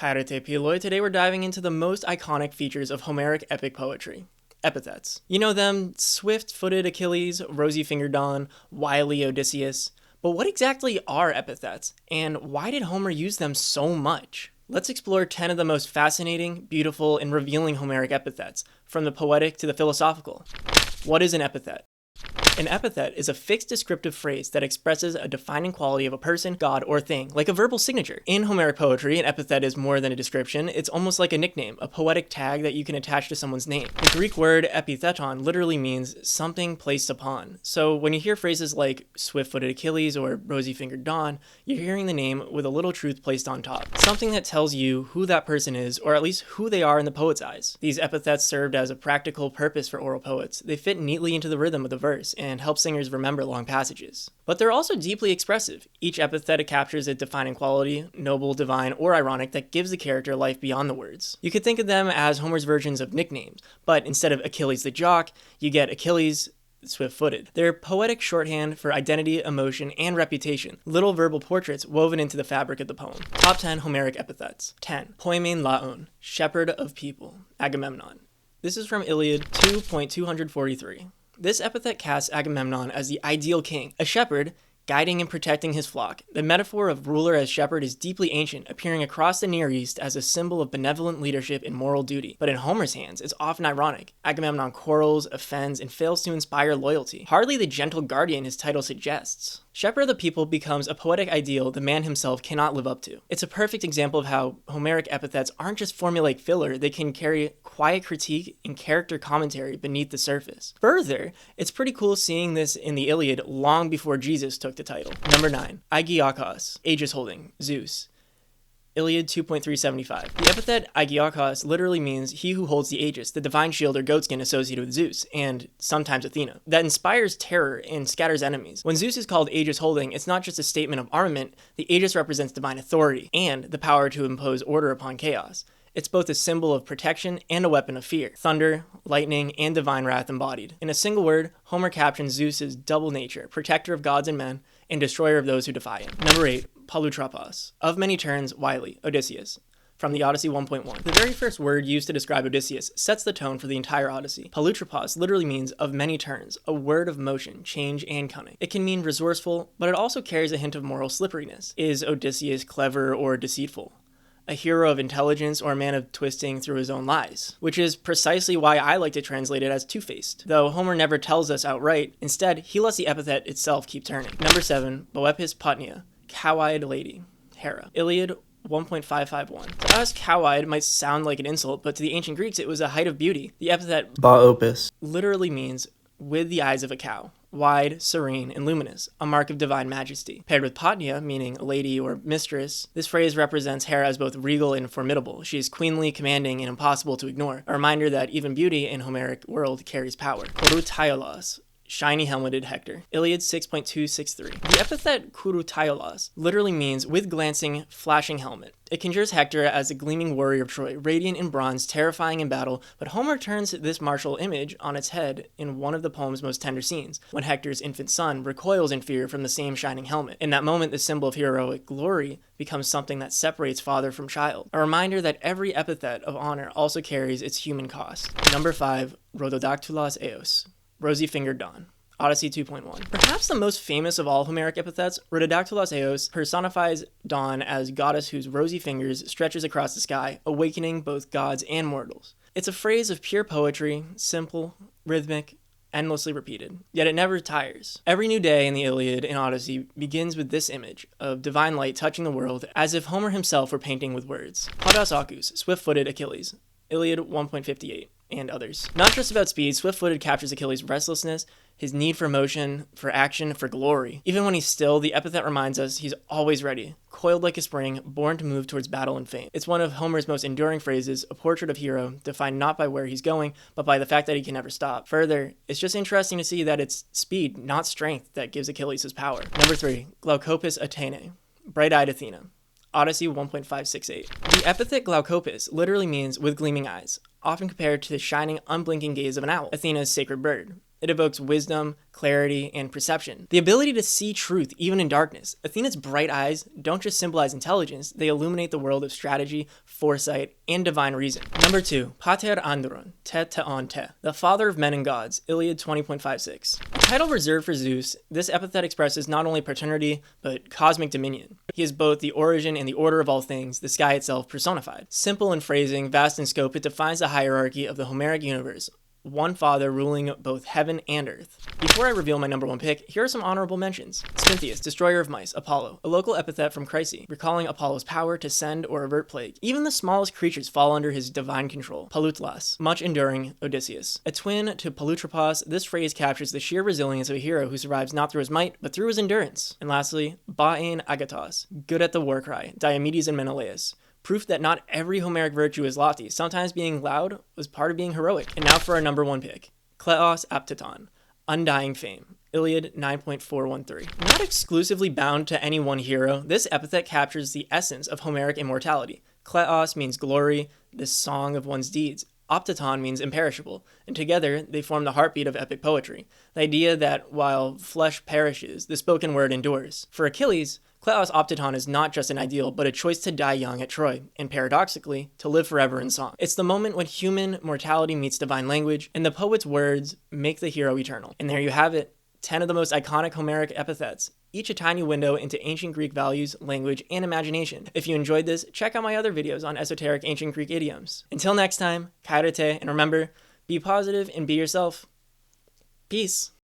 Χαίρετε, φίλοι. Today we're diving into the most iconic features of Homeric epic poetry. Epithets. You know them, swift-footed Achilles, rosy-fingered Don, wily Odysseus. But what exactly are epithets, and why did Homer use them so much? Let's explore 10 of the most fascinating, beautiful, and revealing Homeric epithets, from the poetic to the philosophical. What is an epithet? An epithet is a fixed descriptive phrase that expresses a defining quality of a person, god, or thing, like a verbal signature. In Homeric poetry, an epithet is more than a description. It's almost like a nickname, a poetic tag that you can attach to someone's name. The Greek word epitheton literally means something placed upon. So when you hear phrases like swift-footed Achilles or rosy-fingered Don, you're hearing the name with a little truth placed on top. Something that tells you who that person is, or at least who they are in the poet's eyes. These epithets served as a practical purpose for oral poets. They fit neatly into the rhythm of the verse and help singers remember long passages. But they're also deeply expressive. Each epithet captures a defining quality, noble, divine, or ironic, that gives the character life beyond the words. You could think of them as Homer's versions of nicknames, but instead of Achilles the jock, you get Achilles swift-footed. They're poetic shorthand for identity, emotion, and reputation, little verbal portraits woven into the fabric of the poem. Top 10 Homeric epithets. 10. Poimen laon, shepherd of people, Agamemnon. This is from Iliad 2.243. This epithet casts Agamemnon as the ideal king, a shepherd, guiding and protecting his flock. The metaphor of ruler as shepherd is deeply ancient, appearing across the Near East as a symbol of benevolent leadership and moral duty. But in Homer's hands, it's often ironic. Agamemnon quarrels, offends, and fails to inspire loyalty. Hardly the gentle guardian his title suggests. Shepherd of the people becomes a poetic ideal the man himself cannot live up to. It's a perfect example of how Homeric epithets aren't just formulaic filler, they can carry quiet critique and character commentary beneath the surface. Further, it's pretty cool seeing this in the Iliad long before Jesus took the title. Number 9. Agiakos, aegis holding, Zeus. Iliad 2.375. The epithet Agiakos literally means he who holds the aegis, the divine shield or goatskin associated with Zeus, and sometimes Athena, that inspires terror and scatters enemies. When Zeus is called aegis holding, it's not just a statement of armament. The aegis represents divine authority and the power to impose order upon chaos. It's both a symbol of protection and a weapon of fear. Thunder, lightning, and divine wrath embodied. In a single word, Homer captions Zeus's double nature, protector of gods and men, and destroyer of those who defy him. Number 8. Palutropos, of many turns, wily, Odysseus. From the Odyssey 1.1. The very first word used to describe Odysseus sets the tone for the entire Odyssey. Palutropos literally means of many turns, a word of motion, change, and cunning. It can mean resourceful, but it also carries a hint of moral slipperiness. Is Odysseus clever or deceitful? A hero of intelligence or a man of twisting through his own lies, which is precisely why I like to translate it as two-faced, though Homer never tells us outright. Instead, he lets the epithet itself keep turning. Number 7, Boepis Potnia, cow-eyed lady, Hera. Iliad 1.551. To us, cow-eyed might sound like an insult, but to the ancient Greeks, it was a height of beauty. The epithet Boepis literally means with the eyes of a cow. Wide, serene, and luminous, a mark of divine majesty. Paired with Potnia, meaning lady or mistress, this phrase represents Hera as both regal and formidable. She is queenly, commanding, and impossible to ignore. A reminder that even beauty in Homeric world carries power. Kourouteiolos, shiny helmeted Hector. Iliad 6.263. The epithet Kourouteiolos literally means with glancing, flashing helmet. It conjures Hector as a gleaming warrior of Troy, radiant in bronze, terrifying in battle, but Homer turns this martial image on its head in one of the poem's most tender scenes, when Hector's infant son recoils in fear from the same shining helmet. In that moment, the symbol of heroic glory becomes something that separates father from child, a reminder that every epithet of honor also carries its human cost. Number 5, Rhododactylos Eos, rosy-fingered Don. Odyssey 2.1. Perhaps the most famous of all Homeric epithets, Rhododactylos Eos personifies Dawn as goddess whose rosy fingers stretches across the sky, awakening both gods and mortals. It's a phrase of pure poetry, simple, rhythmic, endlessly repeated, yet it never tires. Every new day in the Iliad and Odyssey begins with this image of divine light touching the world, as if Homer himself were painting with words. Podos Acus, swift-footed Achilles. Iliad 1.58. And others. Not just about speed, swift-footed captures Achilles' restlessness, his need for motion, for action, for glory. Even when he's still, the epithet reminds us he's always ready, coiled like a spring, born to move towards battle and fame. It's one of Homer's most enduring phrases, a portrait of hero, defined not by where he's going, but by the fact that he can never stop. Further, it's just interesting to see that it's speed, not strength, that gives Achilles his power. Number 3, Glaucopis Athene, bright-eyed Athena. Odyssey 1.568. The epithet Glaucopis literally means with gleaming eyes, often compared to the shining, unblinking gaze of an owl, Athena's sacred bird. It evokes wisdom, clarity, and perception. The ability to see truth even in darkness. Athena's bright eyes don't just symbolize intelligence, they illuminate the world of strategy, foresight, and divine reason. Number 2, Pater Andron, te teon te, the father of men and gods, Iliad 20.56. A title reserved for Zeus, this epithet expresses not only paternity, but cosmic dominion. He is both the origin and the order of all things, the sky itself personified. Simple in phrasing, vast in scope, it defines the hierarchy of the Homeric universe. One father ruling both heaven and earth. Before I reveal my number 1 pick, here are some honorable mentions. Spinthius, destroyer of mice, Apollo, a local epithet from Chryse, recalling Apollo's power to send or avert plague. Even the smallest creatures fall under his divine control. Palutlas, much enduring Odysseus. A twin to Palutropos, this phrase captures the sheer resilience of a hero who survives not through his might, but through his endurance. And lastly, Ba'ain Agathos, good at the war cry, Diomedes and Menelaus. Proof that not every Homeric virtue is lofty. Sometimes being loud was part of being heroic. And now for our number 1 pick. Kleos ӓφθιτον, undying fame. Iliad 9.413. Not exclusively bound to any one hero, this epithet captures the essence of Homeric immortality. Kleos means glory, the song of one's deeds. Áφθιτον means imperishable, and together they form the heartbeat of epic poetry. The idea that while flesh perishes, the spoken word endures. For Achilles, Kleos Áφθιτον is not just an ideal, but a choice to die young at Troy, and paradoxically, to live forever in song. It's the moment when human mortality meets divine language, and the poet's words make the hero eternal. And there you have it, 10 of the most iconic Homeric epithets, each a tiny window into ancient Greek values, language, and imagination. If you enjoyed this, check out my other videos on esoteric ancient Greek idioms. Until next time, Χαίρετε, and remember, be positive and be yourself. Peace.